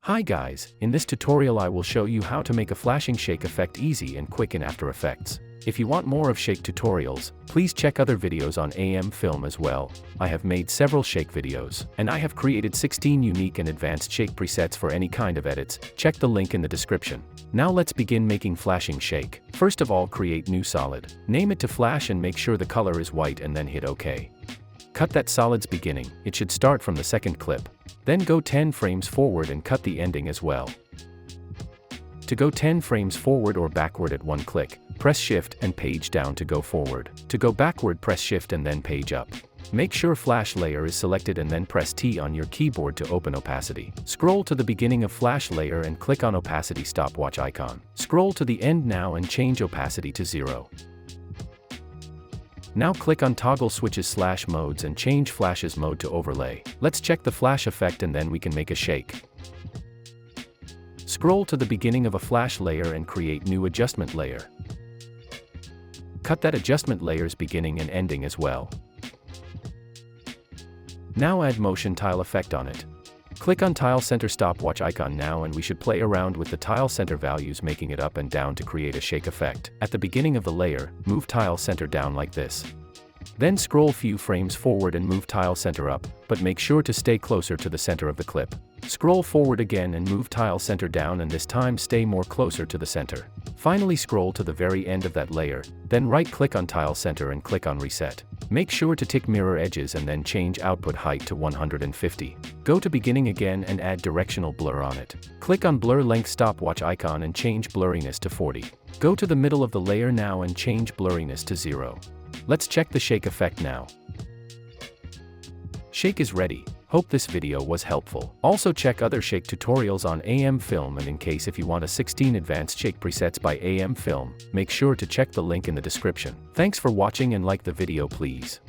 Hi guys, in this tutorial I will show you how to make a flashing shake effect easy and quick in After Effects. If you want more of shake tutorials, please check other videos on AM film as well. I have made several shake videos, and I have created 16 unique and advanced shake presets for any kind of edits. Check the link in the description. Now let's begin making flashing shake. First of all, create new solid. Name it to flash and make sure the color is white and then hit OK. Cut that solid's beginning, it should start from the second clip. Then go 10 frames forward and cut the ending as well. To go 10 frames forward or backward at one click, press Shift and page down to go forward. To go backward, press Shift and then page up. Make sure flash layer is selected and then press T on your keyboard to open opacity. Scroll to the beginning of flash layer and click on opacity stopwatch icon. Scroll to the end now and change opacity to 0. Now click on toggle switches / modes and change flashes mode to overlay. Let's check the flash effect and then we can make a shake. Scroll to the beginning of a flash layer and create new adjustment layer. Cut that adjustment layer's beginning and ending as well. Now add motion tile effect on it. Click on tile center stopwatch icon now and we should play around with the tile center values, making it up and down to create a shake effect. At the beginning of the layer, move tile center down like this. Then scroll few frames forward and move tile center up, but make sure to stay closer to the center of the clip. Scroll forward again and move tile center down, and this time stay more closer to the center. Finally scroll to the very end of that layer, then right click on tile center and click on reset. Make sure to tick mirror edges and then change output height to 150. Go to beginning again and add directional blur on it. Click on blur length stopwatch icon and change blurriness to 40. Go to the middle of the layer now and change blurriness to 0. Let's check the shake effect now. Shake is ready. Hope this video was helpful. Also check other shake tutorials on AM film, and in case if you want a 16 advanced shake presets by AM film, make sure to check the link in the description. Thanks for watching and like the video please.